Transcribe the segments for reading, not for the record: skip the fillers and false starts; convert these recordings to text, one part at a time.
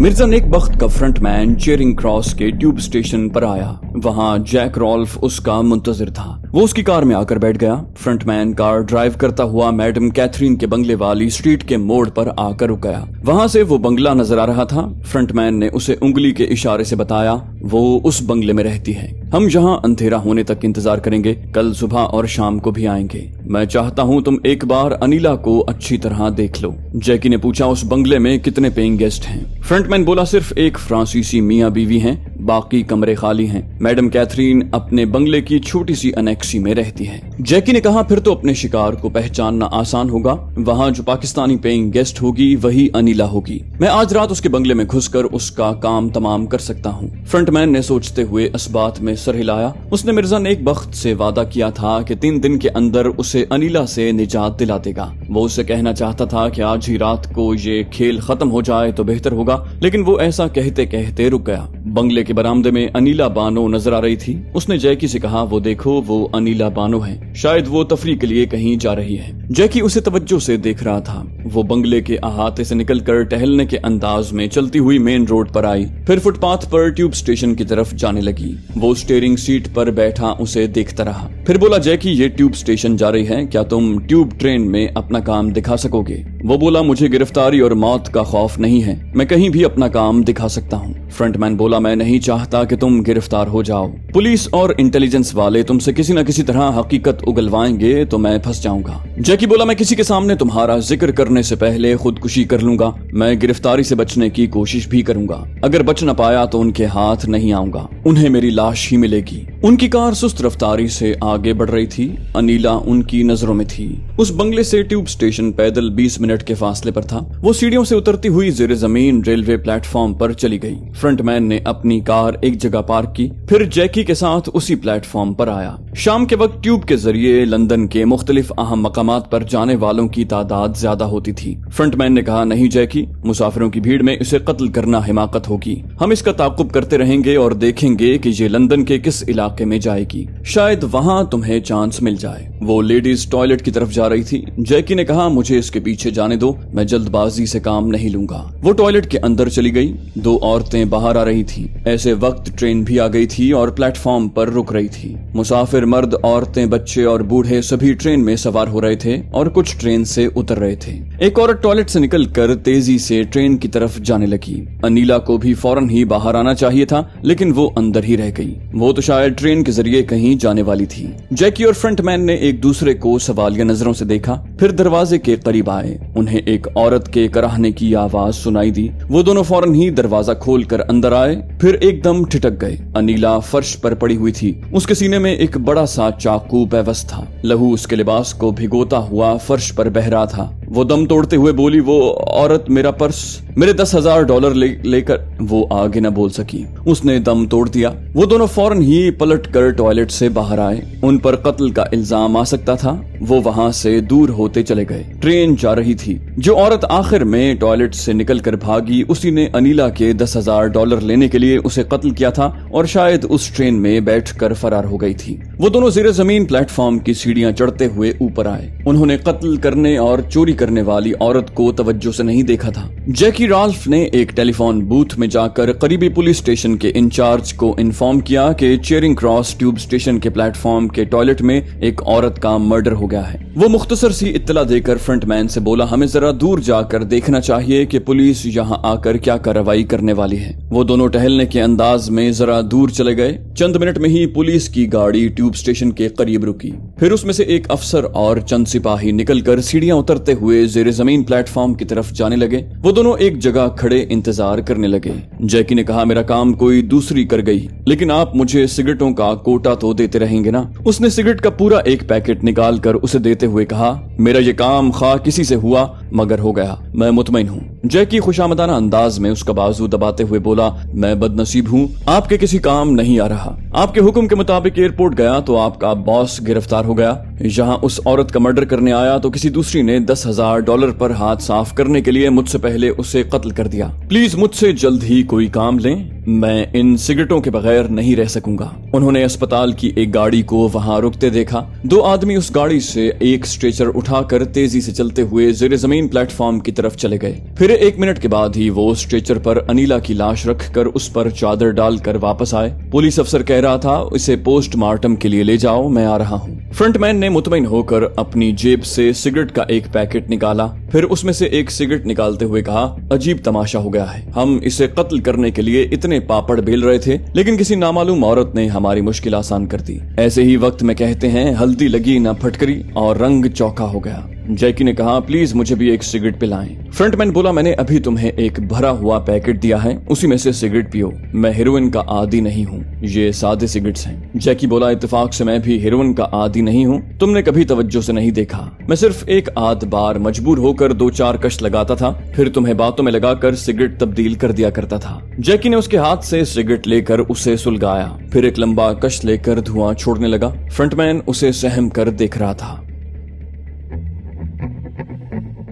मिर्जा नेक बख्त का front man Charing cross के tube station पर आया। वहां जैक रॉल्फ उसका मुंतजिर था। वो उसकी कार में आकर बैठ गया। फ्रंटमैन कार ड्राइव करता हुआ मैडम कैथरीन के बंगले वाली स्ट्रीट के मोड़ पर आकर रुक गया। वहां से वो बंगला नजर आ रहा था। फ्रंटमैन ने उसे उंगली के इशारे से बताया वो उस बंगले में रहती है। हम यहाँ अंधेरा होने तक इंतजार करेंगे, कल सुबह और शाम को भी आएंगे। मैं चाहता हूँ तुम एक बार अनिला को अच्छी तरह देख लो। जैकी ने पूछा, उस बंगले में कितने पेइंग गेस्ट हैं? फ्रंटमैन बोला, सिर्फ एक फ्रांसीसी मियाँ बीवी हैं, बाकी कमरे खाली हैं। मैडम कैथरीन अपने बंगले की छोटी सी अनेक्सी में रहती है। जैकी ने कहा, फिर तो अपने शिकार को पहचानना आसान होगा। वहाँ जो पाकिस्तानी पेइंग गेस्ट होगी वही अनिला होगी। मैं आज रात उसके बंगले में घुसकर उसका काम तमाम कर सकता हूँ। फ्रंटमैन ने सोचते हुए इस बात में सर हिलाया। उसने मिर्जा नेक बख्त से वादा किया था कि 3 दिन के अंदर उसे अनिला से निजात दिला देगा। वो उसे कहना चाहता था कि आज ही रात को ये खेल खत्म हो जाए तो बेहतर होगा, लेकिन वो ऐसा कहते कहते रुक गया। बंगले के बरामदे में अनिला बानो नजर आ रही थी। उसने जैकी से कहा, वो देखो वो अनिला बानो है, शायद वो तफरीह के लिए कहीं जा रही है। जैकी उसे तवज्जो से देख रहा था। वो बंगले के अहाते से निकलकर टहलने के अंदाज में चलती हुई मेन रोड पर आई, फिर फुटपाथ पर ट्यूब स्टेशन की तरफ जाने लगी। वो स्टीयरिंग सीट पर बैठा उसे देखता रहा, फिर बोला, जैकी ये ट्यूब स्टेशन जा रही है, क्या तुम ट्यूब ट्रेन में अपना काम दिखा सकोगे? वो बोला, मुझे गिरफ्तारी और मौत का खौफ नहीं है, मैं कहीं भी अपना काम दिखा सकता हूँ। फ्रंटमैन बोला, मैं नहीं चाहता कि तुम गिरफ्तार हो जाओ। पुलिस और इंटेलिजेंस वाले तुमसे किसी न किसी तरह हकीकत उगलवाएंगे तो मैं फंस जाऊंगा। जैकी बोला, मैं किसी के सामने तुम्हारा जिक्र करने से पहले खुदकुशी कर लूंगा। मैं गिरफ्तारी से बचने की कोशिश भी करूंगा। अगर बच न पाया तो उनके हाथ नहीं आऊंगा, उन्हें मेरी लाश ही मिलेगी। उनकी कार सुस्त रफ्तारी से आगे बढ़ रही थी। अनिला उनकी नजरों में थी। उस बंगले से ट्यूब स्टेशन पैदल 20 मिनट के फासले पर था। वो सीढ़ियों से उतरती हुई ज़ेरे ज़मीन रेलवे प्लेटफॉर्म पर चली गई। फ्रंटमैन ने अपनी कार एक जगह पार्क की, फिर जैकी के साथ उसी प्लेटफॉर्म पर आया। शाम के वक्त ट्यूब के जरिए लंदन के मुख्तलिफ अहम मकामात पर जाने वालों की तादाद ज्यादा होती थी। फ्रंटमैन ने कहा, नहीं जैकी, मुसाफिरों की भीड़ में इसे कत्ल करना हिमाकत होगी। हम इसका ताकुब करते रहेंगे और देखेंगे कि ये लंदन के किस इलाके में जाएगी। शायद वहाँ तुम्हें चांस मिल जाए। वो लेडीज टॉयलेट की तरफ जा रही थी। जैकी ने कहा, मुझे इसके पीछे जाने दो, मैं जल्दबाजी से काम नहीं लूंगा। वो टॉयलेट के अंदर चली गई। 2 औरतें बाहर आ रही थी। ऐसे वक्त ट्रेन भी आ गई थी और प्लेटफॉर्म पर रुक रही थी। मुसाफिर मर्द, औरतें, बच्चे और बूढ़े सभी ट्रेन में सवार हो रहे थे और कुछ ट्रेन से उतर रहे थे। एक औरत टॉयलेट से निकलकर तेजी से ट्रेन की तरफ जाने लगी। अनिला को भी फौरन ही बाहर आना चाहिए था, लेकिन वो अंदर ही रह गई। वो तो शायद ट्रेन के जरिए कहीं जाने वाली थी। जैकी और फ्रंटमैन ने एक दूसरे को सवालिया नजरों से देखा, फिर दरवाजे के करीब आए। उन्हें एक औरत के कराहने की आवाज सुनाई दी। वो दोनों फौरन ही दरवाजा खोलकर अंदर आए, फिर एकदम ठिठक गए। अनिला फर्श पर पड़ी हुई थी। उसके सीने में एक बड़ा सा चाकू बेबस था। लहू उसके लिबास को भिगोता हुआ फर्श पर बह रहा था। वो दम तोड़ते हुए बोली, वो औरत मेरा पर्स, मेरे $10,000 लेकर। वो आगे न बोल सकी, उसने दम तोड़ दिया। वो दोनों फौरन ही पलट कर टॉयलेट से बाहर आए। उन पर कत्ल का इल्जाम आ सकता था। वो वहां से दूर होते चले गए। ट्रेन जा रही थी। जो औरत आखिर में टॉयलेट से निकलकर भागी, उसी ने अनिला के $10,000 लेने के लिए उसे कत्ल किया था और शायद उस ट्रेन में बैठकर फरार हो गई थी। वो दोनों ज़ेरे ज़मीन प्लेटफॉर्म की सीढ़ियां चढ़ते हुए ऊपर आए। उन्होंने कत्ल करने और चोरी करने वाली औरत को तवज्जो से नहीं देखा था। जैकी रॉल्फ ने एक टेलीफोन बूथ में जाकर करीबी पुलिस स्टेशन के इंचार्ज को इन्फॉर्म किया कि चेरिंग क्रॉस ट्यूब स्टेशन के प्लेटफॉर्म के टॉयलेट में एक औरत का मर्डर हो गया है। वो मुख्तसर सी इत्तला देकर फ्रंटमैन से बोला, हमें जरा दूर जाकर देखना चाहिए कि पुलिस यहाँ आकर क्या कार्रवाई करने वाली है। वो दोनों टहलने के अंदाज में जरा दूर चले गए। चंद मिनट में ही पुलिस की गाड़ी ट्यूब स्टेशन के करीब रुकी। फिर उसमें से एक अफसर और चंद सिपाही निकलकर सीढ़ियां उतरते हुए ज़ेरे ज़मीन प्लेटफॉर्म की तरफ जाने लगे। वो दोनों एक जगह खड़े इंतजार करने लगे। जैकी ने कहा, मेरा काम कोई दूसरी कर गई, लेकिन आप मुझे सिगरेटों का कोटा तो देते रहेंगे ना? उसने सिगरेट का पूरा एक पैकेट निकाल कर उसे देते हुए कहा, मेरा ये काम खा किसी से हुआ मगर हो गया, मैं मुतमईन हूँ। जैकी खुशामदाना अंदाज में उसका बाजू दबाते हुए बोला, मैं बदनसीब हूँ, आपके किसी काम नहीं आ रहा। آپ کے حکم کے مطابق ایئرپورٹ گیا تو آپ کا باس گرفتار ہو گیا. یہاں اس عورت کا مرڈر کرنے آیا تو کسی دوسری نے $10,000 پر ہاتھ صاف کرنے کے لیے مجھ سے پہلے اسے قتل کر دیا. پلیز مجھ سے جلد ہی کوئی کام لیں, میں ان سگریٹوں کے بغیر نہیں رہ سکوں گا. انہوں نے اسپتال کی ایک گاڑی کو وہاں رکتے دیکھا. 2 آدمی اس گاڑی سے ایک سٹریچر اٹھا کر تیزی سے چلتے ہوئے زیر زمین پلیٹ فارم کی طرف چلے گئے. پھر 1 منٹ کے بعد ہی وہ سٹریچر پر انیلا کی لاش رکھ کر اس پر چادر ڈال کر واپس آئے. پولیس افسر کہہ رہا تھا, اسے پوسٹ مارٹم کے لیے لے جاؤ, میں آ رہا ہوں. فرنٹ مین نے مطمئن ہو کر اپنی جیب سے سگریٹ کا ایک پیکٹ نکالا. پھر اس میں سے ایک سگریٹ نکالتے ہوئے کہا, عجیب تماشا ہو گیا ہے. ہم اسے قتل کرنے کے لیے اتنے پاپڑ بیل رہے تھے, لیکن کسی نامعلوم عورت نے ہماری مشکل آسان کر دی. ایسے ہی وقت میں کہتے ہیں, ہلدی لگی نہ پھٹکری اور رنگ چوکا ہو گیا. جیکی نے کہا, پلیز مجھے بھی ایک سگریٹ پلائیں. فرنٹ مین بولا, میں نے ابھی تمہیں ایک بھرا ہوا پیکٹ دیا ہے, اسی میں سے سگریٹ پیو. میں ہیروئن کا عادی نہیں ہوں, یہ سادے سگریٹس ہیں. جیکی بولا, اتفاق سے میں بھی ہیروئن کا عادی نہیں ہوں, تم نے کبھی توجہ سے نہیں دیکھا. میں صرف ایک آدھ بار مجبور ہو کر 2-4 کش لگاتا تھا, پھر تمہیں باتوں میں لگا کر سگریٹ تبدیل کر دیا کرتا تھا. جیکی نے اس کے ہاتھ سے سگریٹ لے کر اسے سلگایا, پھر ایک لمبا کش لے کر دھواں چھوڑنے لگا. فرنٹ مین اسے سہم کر دیکھ رہا تھا.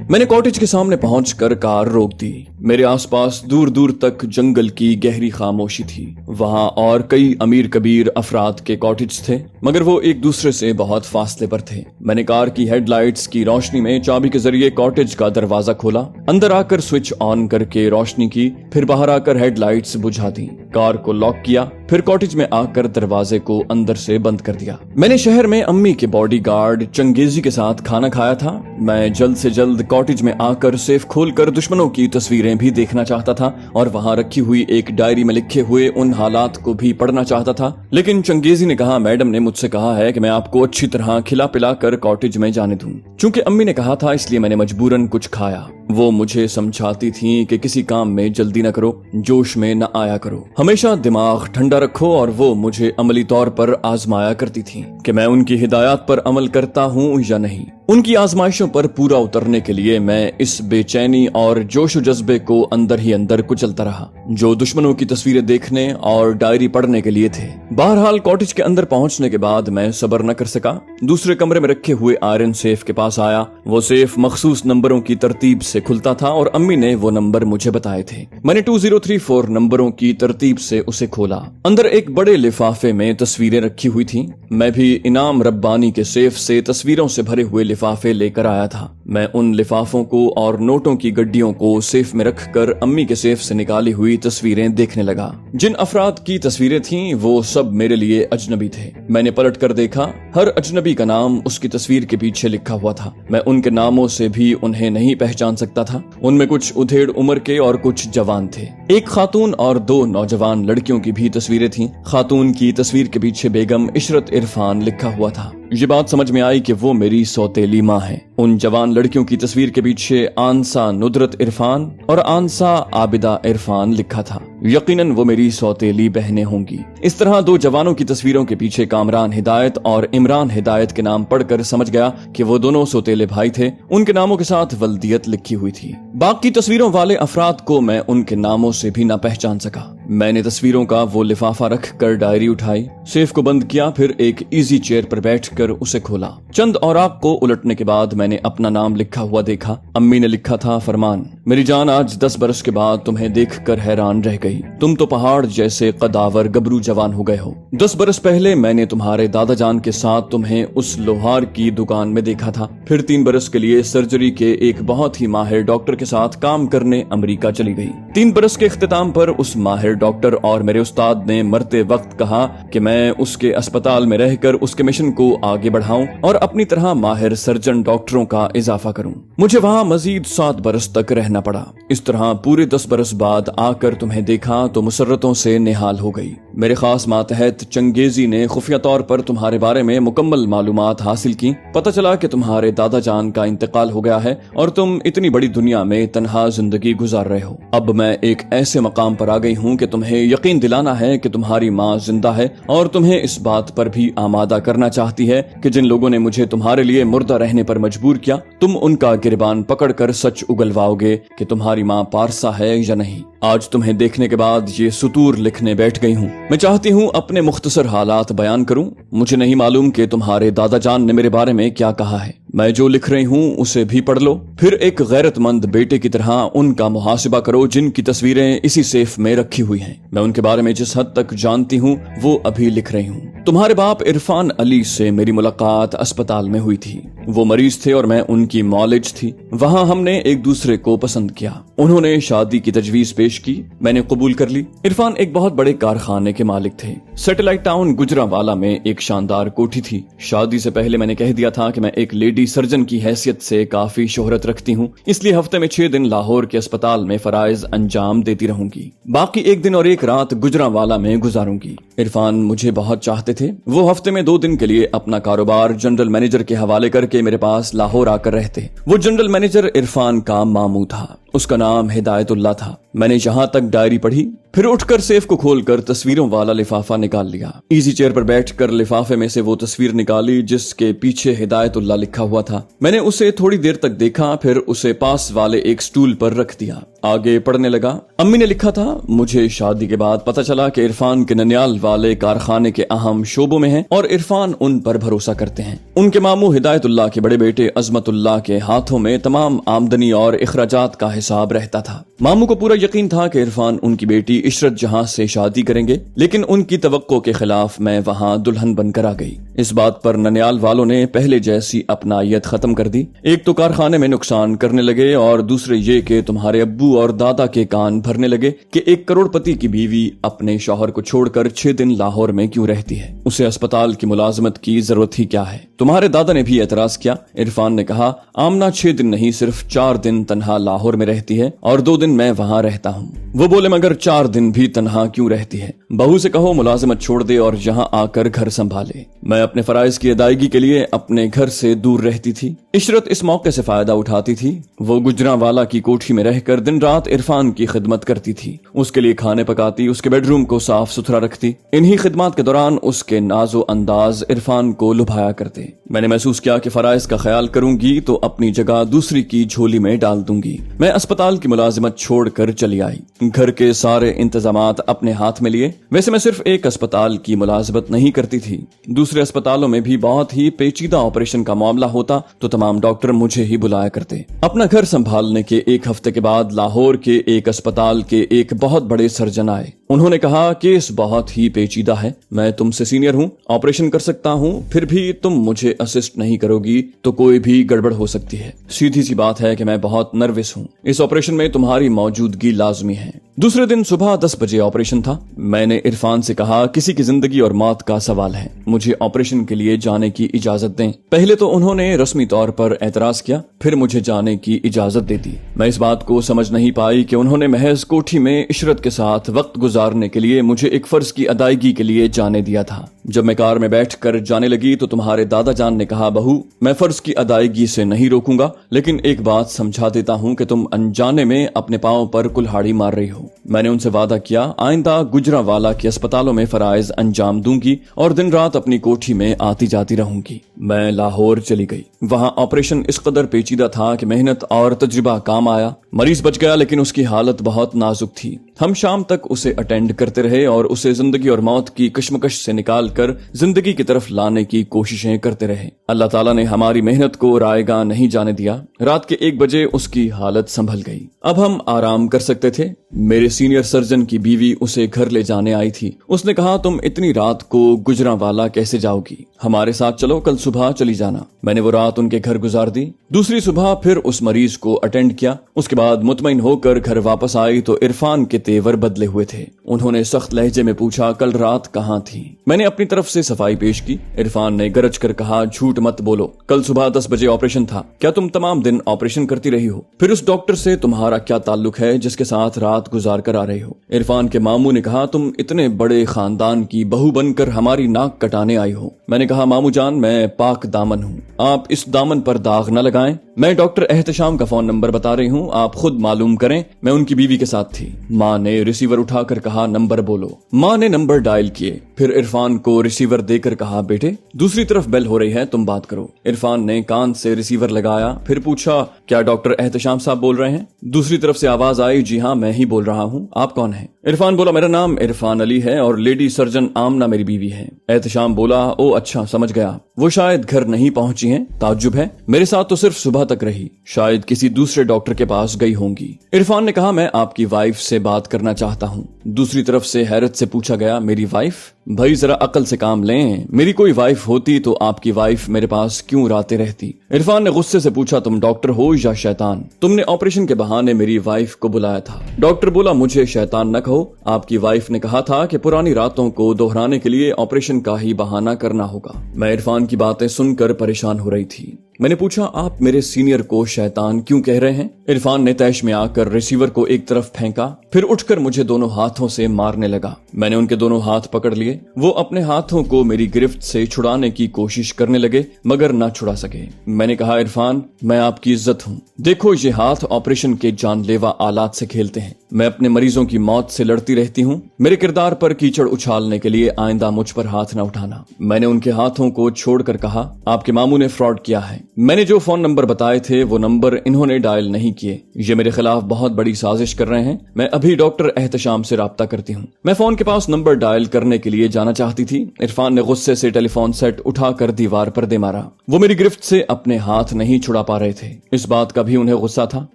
میں نے کاٹیج کے سامنے پہنچ کر کار روک دی. میرے آس پاس دور دور تک جنگل کی گہری خاموشی تھی. وہاں اور کئی امیر کبیر افراد کے کاٹیج تھے, مگر وہ ایک دوسرے سے بہت فاصلے پر تھے. میں نے کار کی ہیڈ لائٹس کی روشنی میں چابی کے ذریعے کاٹیج کا دروازہ کھولا, اندر آ کر سوئچ آن کر کے روشنی کی, پھر باہر آ کر ہیڈ لائٹس بجھا دی. کار کو لاک کیا, پھر کاٹیج میں آ کر دروازے کو اندر سے بند کر دیا. میں نے شہر میں امی کے باڈی گارڈ چنگیزی کے ساتھ کھانا کھایا تھا. میں جلد سے جلد کاٹیج میں آ کر سیف کھول کر دشمنوں کی تصویریں بھی دیکھنا چاہتا تھا, اور وہاں رکھی ہوئی ایک ڈائری میں لکھے ہوئے ان حالات کو بھی پڑھنا چاہتا تھا. لیکن چنگیزی نے کہا, میڈم نے مجھ سے کہا ہے کہ میں آپ کو اچھی طرح کھلا پلا کر کاٹیج میں جانے دوں. چونکہ امی نے کہا تھا, اس لیے میں نے مجبوراً کچھ کھایا. وہ مجھے سمجھاتی تھیں کہ کسی کام میں جلدی نہ کرو, جوش میں نہ آیا کرو, ہمیشہ دماغ ٹھنڈا رکھو, اور وہ مجھے عملی طور پر آزمایا کرتی تھیں کہ میں ان کی ہدایات پر عمل کرتا ہوں یا نہیں. ان کی آزمائشوں پر پورا اترنے کے لیے میں اس بے چینی اور جوش و جذبے کو اندر ہی اندر کچلتا رہا جو دشمنوں کی تصویریں دیکھنے اور ڈائری پڑھنے کے لیے تھے. بہرحال کاٹیج کے اندر پہنچنے کے بعد میں صبر نہ کر سکا. دوسرے کمرے میں رکھے ہوئے آئرن سیف کے پاس آیا. وہ سیف مخصوص نمبروں کی ترتیب سے کھلتا تھا, اور امی نے وہ نمبر مجھے بتائے تھے. میں نے 2034 نمبروں کی ترتیب سے اسے کھولا. اندر ایک بڑے لفافے میں تصویریں رکھی ہوئی تھیں. میں بھی انعام ربانی کے سیف سے تصویروں سے بھرے ہوئے لفافے لے کر آیا تھا. میں ان لفافوں کو اور نوٹوں کی گڈیوں کو سیف میں رکھ کر امی کے سیف سے نکالی ہوئی تصویریں دیکھنے لگا. جن افراد کی تصویریں تھیں وہ سب میرے لیے اجنبی تھے. میں نے پلٹ کر دیکھا, ہر اجنبی کا نام اس کی تصویر کے پیچھے لکھا ہوا تھا. میں ان کے ناموں سے بھی انہیں نہیں پہچان سکتا تھا. ان میں کچھ ادھیڑ عمر کے اور کچھ جوان تھے. ایک خاتون اور 2 نوجوان لڑکیوں کی بھی تصویریں تھیں. خاتون کی تصویر کے پیچھے بیگم عشرت عرفان لکھا ہوا تھا. یہ بات سمجھ میں آئی کہ وہ میری سوتیلی ماں ہے. ان جوان لڑکیوں کی تصویر کے پیچھے آنسا ندرت عرفان اور آنسا عابدہ عرفان لکھا تھا. یقیناً وہ میری سوتیلی بہنیں ہوں گی. اس طرح 2 جوانوں کی تصویروں کے پیچھے کامران ہدایت اور عمران ہدایت کے نام پڑھ کر سمجھ گیا کہ وہ دونوں سوتیلے بھائی تھے. ان کے ناموں کے ساتھ ولدیت لکھی ہوئی تھی. باقی تصویروں والے افراد کو میں ان کے ناموں سے بھی نہ پہچان سکا. میں نے تصویروں کا وہ لفافہ رکھ کر ڈائری اٹھائی, سیف کو بند کیا, پھر ایک ایزی چیئر پر بیٹھ کر اسے کھولا. چند اوراق کو الٹنے کے بعد میں نے اپنا نام لکھا ہوا دیکھا. امی نے لکھا تھا, فرمان, میری جان, آج 10 برس کے بعد تمہیں دیکھ کر حیران رہ گئی. تم تو پہاڑ جیسے قداور گبرو جوان ہو گئے ہو. 10 برس پہلے میں نے تمہارے دادا جان کے ساتھ تمہیں اس لوہار کی دکان میں دیکھا تھا. پھر 3 برس کے لیے سرجری کے ایک بہت ہی ماہر ڈاکٹر کے ساتھ کام کرنے امریکہ چلی گئی. 3 برس کے اختتام پر اس ماہر ڈاکٹر اور میرے استاد نے مرتے وقت کہا کہ میں اس کے اسپتال میں رہ کر اس کے مشن کو آگے بڑھاؤں اور اپنی طرح ماہر سرجن ڈاکٹروں کا اضافہ کروں. مجھے وہاں مزید 7 برس تک رہنا پڑا. اس طرح پورے 10 برس بعد آ کر تمہیں دیکھا تو مسرتوں سے نہال ہو گئی. میرے خاص ماتحت چنگیزی نے خفیہ طور پر تمہارے بارے میں مکمل معلومات حاصل کی. پتہ چلا کہ تمہارے دادا جان کا انتقال ہو گیا ہے اور تم اتنی بڑی دنیا میں تنہا زندگی گزار رہے ہو. اب میں ایک ایسے مقام پر آ گئی ہوں کہ کہ تمہیں یقین دلانا ہے کہ تمہاری ماں زندہ ہے اور تمہیں اس بات پر بھی آمادہ کرنا چاہتی ہے کہ جن لوگوں نے مجھے تمہارے لیے مردہ رہنے پر مجبور کیا تم ان کا گریبان پکڑ کر سچ اگلواؤ گے کہ تمہاری ماں پارسا ہے یا نہیں۔ آج تمہیں دیکھنے کے بعد یہ سطور لکھنے بیٹھ گئی ہوں۔ میں چاہتی ہوں اپنے مختصر حالات بیان کروں۔ مجھے نہیں معلوم کہ تمہارے دادا جان نے میرے بارے میں کیا کہا ہے۔ میں جو لکھ رہی ہوں اسے بھی پڑھ لو، پھر ایک غیرت مند بیٹے کی طرح ان کا محاسبہ کرو جن کی تصویریں اسی سیف میں رکھی ہوئی ہیں۔ میں ان کے بارے میں جس حد تک جانتی ہوں وہ ابھی لکھ رہی ہوں۔ تمہارے باپ عرفان علی سے میری ملاقات اسپتال میں ہوئی تھی۔ وہ مریض تھے اور میں ان کی معالج تھی۔ وہاں ہم نے ایک دوسرے کو پسند کیا۔ انہوں نے شادی کی تجویز پیش کی، میں نے قبول کر لی۔ عرفان ایک بہت بڑے کارخانے کے مالک تھے۔ سیٹلائٹ ٹاؤن گجرانوالہ میں ایک شاندار کوٹھی تھی۔ شادی سے پہلے میں نے کہہ دیا تھا کہ میں ایک لیڈی سرجن کی حیثیت سے کافی شہرت رکھتی ہوں، اس لیے ہفتے میں 6 دن لاہور کے اسپتال میں فرائض انجام دیتی رہوں گی، باقی 1 دن اور 1 رات گجرانوالہ میں گزاروں گی۔ عرفان مجھے بہت چاہتے تھے۔ وہ ہفتے میں 2 دن کے لیے اپنا کاروبار جنرل مینیجر کے حوالے کر کے میرے پاس لاہور آ کر رہتے۔ وہ جنرل مینیجر عرفان کا ماموں تھا، اس کا نام ہدایت اللہ تھا۔ میں نے جہاں تک ڈائری پڑھی، پھر اٹھ کر سیف کو کھول کر تصویروں والا لفافہ نکال لیا۔ ایزی چیئر پر بیٹھ کر لفافے میں سے وہ تصویر نکالی جس کے پیچھے ہدایت اللہ لکھا ہوا تھا۔ میں نے اسے تھوڑی دیر تک دیکھا، پھر اسے پاس والے ایک سٹول پر رکھ دیا، آگے پڑھنے لگا۔ امی نے لکھا تھا، مجھے شادی کے بعد پتہ چلا کہ عرفان کے ننیال والے کارخانے کے اہم شعبوں میں ہیں اور عرفان ان پر بھروسہ کرتے ہیں۔ ان کے ماموں ہدایت اللہ کے بڑے بیٹے عظمت اللہ کے ہاتھوں میں تمام آمدنی اور اخراجات کا حساب رہتا تھا۔ ماموں کو پورا یقین تھا کہ عرفان ان کی بیٹی عشرت جہاں سے شادی کریں گے، لیکن ان کی توقع کے خلاف میں وہاں دلہن بن کر آ گئی۔ اس بات پر ننیال والوں نے پہلے جیسی اپنائیت ختم کر دی۔ ایک تو کارخانے میں نقصان کرنے لگے اور دوسرے یہ کہ تمہارے ابو اور دادا کے کان بھرنے لگے کہ ایک کروڑ پتی کی بیوی اپنے شوہر کو چھوڑ کر 6 دن لاہور میں کیوں رہتی ہے، اسے اسپتال کی ملازمت کی ضرورت ہی کیا ہے۔ تمہارے دادا نے بھی اعتراض کیا۔ عرفان نے کہا، آمنہ 6 دن نہیں صرف 4 دن تنہا لاہور میں رہتی ہے اور 2 دن میں وہاں رہتا ہوں۔ وہ بولے، مگر 4 دن بھی تنہا کیوں رہتی ہے؟ بہو سے کہو ملازمت چھوڑ دے اور یہاں آ کر گھر سنبھالے۔ میں اپنے فرائض کی ادائیگی کے لیے اپنے گھر سے دور رہتی تھی۔ عشرت اس موقع سے فائدہ اٹھاتی تھی۔ وہ گجرانوالہ کی کوٹھی میں رہ کر دن رات عرفان کی خدمت کرتی تھی، اس کے لیے کھانے پکاتی، اس کے بیڈ روم کو صاف ستھرا رکھتی۔ انہی خدمات کے دوران اس کے ناز و انداز عرفان کو لبھایا کرتے۔ میں نے محسوس کیا کہ فرائض کا خیال کروں گی تو اپنی جگہ دوسری کی جھولی میں ڈال دوں گی۔ میں اسپتال کی ملازمت چھوڑ کر چلی آئی، گھر کے سارے انتظامات اپنے ہاتھ میں لیے۔ ویسے میں صرف ایک اسپتال کی ملازمت نہیں کرتی تھی، دوسرے اسپتالوں میں بھی بہت ہی پیچیدہ آپریشن کا معاملہ ہوتا تو تمام ڈاکٹر مجھے ہی بلایا کرتے۔ اپنا گھر سنبھالنے کے 1 ہفتے کے بعد لاہور کے ایک اسپتال کے ایک بہت بڑے سرجن آئے۔ انہوں نے کہا، کیس بہت ہی پیچیدہ ہے، میں تم سے سینئر ہوں، آپریشن کر سکتا ہوں، پھر بھی تم مجھے اسسٹ نہیں کرو گی تو کوئی بھی گڑبڑ ہو سکتی ہے۔ سیدھی سی بات ہے کہ میں بہت نروس ہوں، اس آپریشن میں تمہاری موجودگی لازمی ہے۔ دوسرے دن صبح 10 بجے آپریشن تھا۔ میں نے عرفان سے کہا، کسی کی زندگی اور موت کا سوال ہے، مجھے آپریشن کے لیے جانے کی اجازت دیں۔ پہلے تو انہوں نے رسمی طور پر اعتراض کیا، پھر مجھے جانے کی اجازت دے دی۔ میں اس بات کو سمجھ نہیں پائی کہ انہوں نے محض کوٹھی میں عشرت کے ساتھ وقت گزارنے کے لیے مجھے ایک فرض کی ادائیگی کے لیے جانے دیا تھا۔ جب میں کار میں بیٹھ کر جانے لگی تو تمہارے دادا جان نے کہا، بہو میں فرض کی ادائیگی سے نہیں روکوں گا، لیکن ایک بات سمجھا دیتا ہوں کہ تم انجانے میں اپنے پاؤں پر کلہاڑی مار رہی ہو۔ میں نے ان سے وعدہ کیا، آئندہ گجرانوالہ کے اسپتالوں میں فرائض انجام دوں گی اور دن رات اپنی کوٹھی میں آتی جاتی رہوں گی۔ میں لاہور چلی گئی۔ وہاں آپریشن اس قدر پیچیدہ تھا کہ محنت اور تجربہ کام آیا۔ مریض بچ گیا لیکن اس کی حالت بہت نازک تھی۔ ہم شام تک اسے اٹینڈ کرتے رہے اور اسے زندگی اور موت کی کشمکش سے نکال کر زندگی کی طرف لانے کی کوششیں کرتے رہے۔ اللہ تعالیٰ نے ہماری محنت کو رائے گاہ نہیں جانے دیا۔ رات کے 1 بجے اس کی حالت سنبھل گئی، اب ہم آرام کر سکتے تھے۔ میرے سینئر سرجن کی بیوی اسے گھر لے جانے آئی تھی۔ اس نے کہا، تم اتنی رات کو گجرانوالہ کیسے جاؤ گی؟ ہمارے ساتھ چلو، کل صبح چلی جانا۔ میں نے وہ رات ان کے گھر گزار دی۔ دوسری صبح پھر اس مریض کو اٹینڈ کیا۔ اس کے بعد مطمئن ہو کر گھر واپس آئی تو عرفان کے تیور بدلے ہوئے تھے۔ انہوں نے سخت لہجے میں پوچھا، کل رات کہاں تھی؟ میں نے اپنی طرف سے صفائی پیش کی۔ عرفان نے گرج کر کہا، جھوٹ مت بولو، کل صبح 10 بجے آپریشن تھا۔ کیا تم تمام دن آپریشن کرتی رہی ہو؟ پھر اس ڈاکٹر سے تمہارا کیا تعلق ہے جس کے ساتھ رات گزار کر آ رہے ہو؟ عرفان کے ماموں نے کہا، تم اتنے بڑے خاندان کی بہو بن کر ہماری ناک کٹانے آئی ہو۔ میں نے کہا، ماموں جان میں پاک دامن ہوں، آپ اس دامن پر داغ نہ لگائیں۔ میں ڈاکٹر احتشام کا فون نمبر بتا رہی ہوں، آپ خود معلوم کریں۔ میں ان کی بیوی کے ساتھ تھی۔ ماں माँ ने रिसीवर उठाकर कहा नंबर बोलो। माँ ने नंबर डायल किए, फिर इरफान को रिसीवर देकर कहा बेटे दूसरी तरफ बेल हो रही है, तुम बात करो। इरफान ने कान से रिसीवर लगाया, फिर पूछा क्या डॉक्टर एहतशाम साहब बोल रहे हैं? दूसरी तरफ से आवाज आई जी हाँ मैं ही बोल रहा हूँ, आप कौन है? इरफान बोला मेरा नाम इरफान अली है और लेडी सर्जन आमना मेरी बीवी है। एहतशाम बोला ओ अच्छा समझ गया, वो शायद घर नहीं पहुंची हैं, ताज्जुब है, मेरे साथ तो सिर्फ सुबह तक रही, शायद किसी दूसरे डॉक्टर के पास गई होंगी। इरफान ने कहा मैं आपकी वाइफ से बात करना चाहता हूँ। दूसरी तरफ से हैरत से पूछा गया मेरी वाइफ? भाई जरा अकल से काम लें, मेरी कोई वाइफ होती तो आपकी वाइफ मेरे पास क्यों राते रहती? इरफान ने गुस्से से पूछा तुम डॉक्टर हो या शैतान? तुमने ऑपरेशन के बहाने मेरी वाइफ को बुलाया था। डॉक्टर बोला मुझे शैतान न कहो, आपकी वाइफ ने कहा था कि पुरानी रातों को दोहराने के लिए ऑपरेशन का ही बहाना करना होगा। मैं इरफान की बातें सुनकर परेशान हो रही थी। मैंने पूछा आप मेरे सीनियर को शैतान क्यों कह रहे हैं? इरफान ने तैश में आकर रिसीवर को एक तरफ फेंका, फिर उठकर मुझे दोनों हाथों से मारने लगा। मैंने उनके दोनों हाथ पकड़ लिए, वो अपने हाथों को मेरी गिरफ्त से छुड़ाने की कोशिश करने लगे मगर न छुड़ा सके। मैंने कहा इरफान मैं आपकी इज्जत हूँ, देखो ये हाथ ऑपरेशन के जानलेवा आलात से खेलते हैं, मैं अपने मरीजों की मौत से लड़ती रहती हूँ, मेरे किरदार पर कीचड़ उछालने के लिए आइंदा मुझ पर हाथ न उठाना। मैंने उनके हाथों को छोड़कर कहा आपके मामू ने फ्रॉड किया है, मैंने जो फोन नंबर बताए थे वो नंबर इन्होंने डायल नहीं किए, ये मेरे खिलाफ बहुत बड़ी साजिश कर रहे हैं, मैं अभी डॉक्टर एहतशाम से राब्ता करती हूँ। मैं फोन के पास नंबर डायल करने के लिए जाना चाहती थी। इरफान ने गुस्से से टेलीफोन सेट उठाकर दीवार पर दे मारा। वो मेरी गिरफ्त से अपने हाथ नहीं छुड़ा पा रहे थे, इस बात का भी उन्हें गुस्सा था।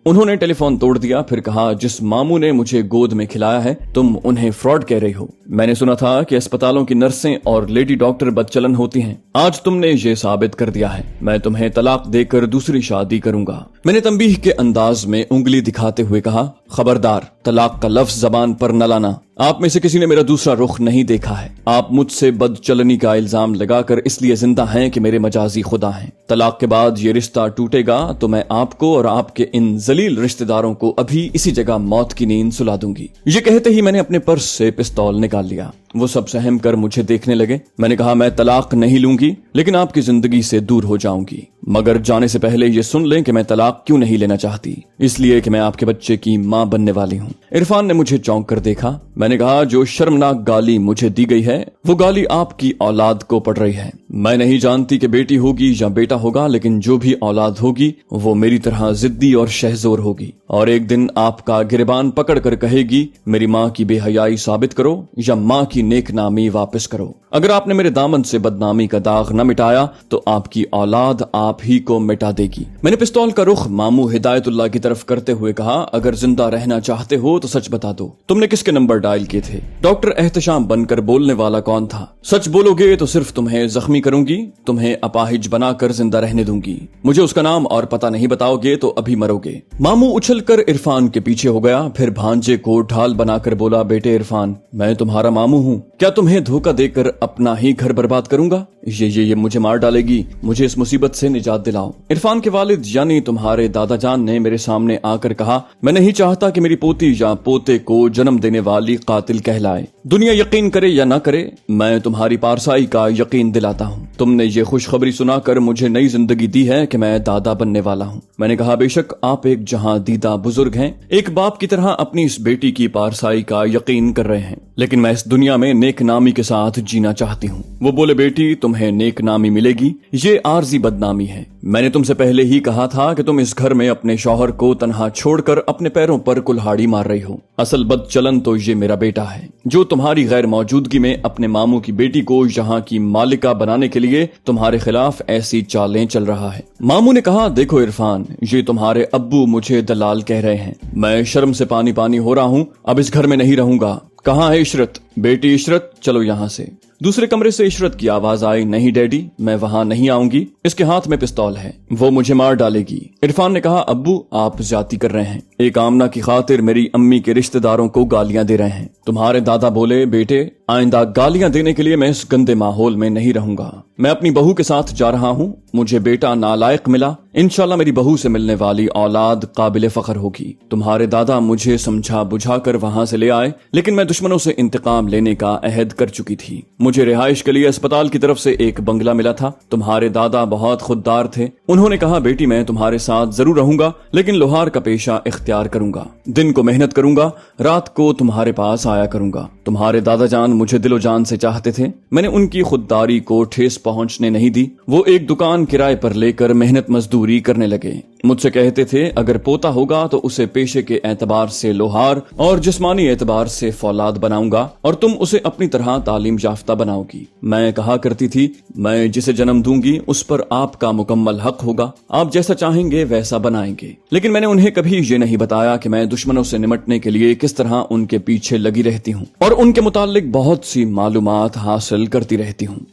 उन्होंने टेलीफोन तोड़ दिया, फिर कहा जिस मामू ने मुझे गोद में खिलाया है तुम उन्हें फ्रॉड कह रही हो। मैंने सुना था कि अस्पतालों की नर्सें और लेडी डॉक्टर बदचलन होती हैं, आज तुमने ये साबित कर दिया है, मैं तुम्हें तलाक देकर दूसरी शादी करूंगा। मैंने तंबीह के अंदाज में उंगली दिखाते हुए कहा खबरदार तलाक का लफ्ज जबान पर न लाना, आप में से किसी ने मेरा दूसरा रुख नहीं देखा है, आप मुझसे बदचलनी का इल्जाम लगाकर इसलिए जिंदा हैं कि मेरे मजाजी खुदा हैं। तलाक के बाद ये रिश्ता टूटेगा तो मैं आपको और आपके इन जलील रिश्तेदारों को अभी इसी जगह मौत की नींद सुला दूंगी। ये कहते ही मैंने अपने पर्स से पिस्तौल निकाल लिया। वो सब सहम कर मुझे देखने लगे। मैंने कहा मैं तलाक नहीं लूंगी लेकिन आपकी जिंदगी से दूर हो जाऊंगी, मगर जाने से पहले ये सुन लें कि मैं तलाक क्यों नहीं लेना चाहती, इसलिए कि मैं आपके बच्चे की माँ बनने वाली हूँ। इरफान ने मुझे चौंक कर देखा। मैंने कहा जो शर्मनाक गाली मुझे दी गई है वो गाली आपकी औलाद को पड़ रही है। मैं नहीं जानती कि बेटी होगी या बेटा होगा, लेकिन जो भी औलाद होगी वो मेरी तरह जिद्दी और शहजोर होगी और एक दिन आपका गिरबान पकड़ कर कहेगी मेरी माँ की बेहयाई साबित करो या माँ की नेक नामी वापस करो। अगर आपने मेरे दामन से बदनामी का दाग न मिटाया तो आपकी औलाद आप ही को मिटा देगी। मैंने पिस्तौल का रुख मामू हिदायतुल्लाह की तरफ करते हुए कहा अगर जिंदा रहना चाहते हो तो सच बता दो, तुमने किसके नंबर डायल किए थे? डॉक्टर एहतशाम बनकर बोलने वाला कौन था? सच बोलोगे तो सिर्फ तुम्हें जख्मी करूंगी, तुम्हें अपाहिज बनाकर जिंदा रहने दूंगी, मुझे उसका नाम और पता नहीं बताओगे तो अभी मरोगे। मामू उछलकर इरफान के पीछे हो गया, फिर भांजे को ढाल बनाकर बोला बेटे इरफान मैं तुम्हारा मामू हूँ, क्या तुम्हें धोखा देकर अपना ही घर बर्बाद करूंगा? ये मुझे मार डालेगी, मुझे इस मुसीबत से निजात दिलाओ। इरफान के वालिद यानी तुम्हारे दादा जान ने मेरे सामने आकर कहा मैं नहीं चाहता कि मेरी पोती या पोते को जन्म देने वाली कातिल कहलाए। दुनिया यकीन करे या ना करे, मैं तुम्हारी पारसाई का यकीन दिलाता हूँ। तुमने ये खुशखबरी सुनाकर मुझे नई जिंदगी दी है कि मैं दादा बनने वाला हूँ। मैंने कहा बेशक आप एक जहां दीदा बुजुर्ग हैं, एक बाप की तरह अपनी इस बेटी की पारसाई का यकीन कर रहे हैं, लेकिन मैं इस दुनिया में नेक नामी के साथ जीना चाहती हूँ। वो बोले बेटी तुम्हें नेक नामी मिलेगी, ये आर्जी बदनामी है। मैंने तुमसे पहले ही कहा था कि तुम इस घर में अपने शौहर को तन्हा छोड़कर अपने पैरों पर कुल्हाड़ी मार रही हो। असल बदचलन तो ये मेरा बेटा है जो तुम्हारी गैर मौजूदगी में अपने मामू की बेटी को यहाँ की मालिका बनाने के लिए तुम्हारे खिलाफ ऐसी चालें चल रहा है। मामू ने कहा देखो इरफान ये तुम्हारे अब्बू मुझे दलाल कह रहे हैं, मैं शर्म से पानी पानी हो रहा हूँ, अब इस घर में नहीं रहूंगा। कहाँ है इशरत? बेटी इशरत चलो यहाँ से। दूसरे कमरे से इशरत की आवाज आई नहीं डैडी मैं वहाँ नहीं आऊंगी, इसके हाथ में पिस्तौल है, वो मुझे मार डालेगी। इरफान ने कहा अब्बू आप ज्यादती कर रहे हैं, एक आमना की खातिर मेरी अम्मी के रिश्तेदारों को गालियां दे रहे हैं। तुम्हारे दादा बोले बेटे आइंदा गालियां देने के लिए मैं इस गंदे माहौल में नहीं रहूंगा। मैं अपनी बहू के साथ जा रहा हूँ, मुझे बेटा नालायक मिला, इंशाल्लाह मेरी बहू से मिलने वाली औलाद काबिल फख्र होगी। तुम्हारे दादा मुझे समझा बुझाकर वहां से ले आए, लेकिन मैं दुश्मनों से इंतकाम लेने का अहद कर चुकी थी। मुझे रिहाइश के लिए अस्पताल की तरफ से एक बंगला मिला था। तुम्हारे दादा बहुत खुददार थे। उन्होंने कहा, बेटी मैं तुम्हारे साथ जरूर रहूंगा, लेकिन लोहार का पेशा इख्तियार करूंगा। दिन को मेहनत करूंगा, रात को तुम्हारे पास आया करूंगा। तुम्हारे दादा जान मुझे दिलो जान से चाहते थे। मैंने उनकी खुददारी को ठेस पहुंचने नहीं दी। वो एक दुकान किराए पर लेकर मेहनत मजदूरी करने लगे। मुझसे कहते थे, अगर पोता होगा तो उसे पेशे के एतबार से लोहार और जिस्मानी एतबार से फौलाद बनाऊंगा और तुम उसे अपनी तरह तालीम याफ्ता बनाओगी। मैं कहा करती थी, मैं जिसे जन्म दूंगी उस पर आपका मुकम्मल हक होगा, आप जैसा चाहेंगे वैसा बनाएंगे। लेकिन मैंने उन्हें कभी ये नहीं बताया कि मैं दुश्मनों से निमटने के लिए किस तरह उनके पीछे लगी रहती हूँ और उनके मुताल्लिक बहुत सी मालूमात हासिल करती रहती हूँ।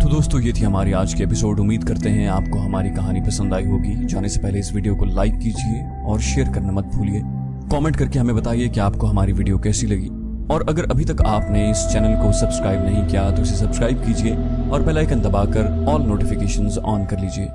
तो दोस्तों, ये थी हमारी आज की एपिसोड। उम्मीद करते हैं आपको हमारी कहानी पसंद आई होगी। जाने से पहले इस वीडियो को लाइक कीजिए और शेयर करना मत भूलिए। कमेंट करके हमें बताइए कि आपको हमारी वीडियो कैसी लगी। और अगर अभी तक आपने इस चैनल को सब्सक्राइब नहीं किया तो इसे सब्सक्राइब कीजिए और बेल आइकन दबाकर ऑल नोटिफिकेशंस ऑन कर लीजिए।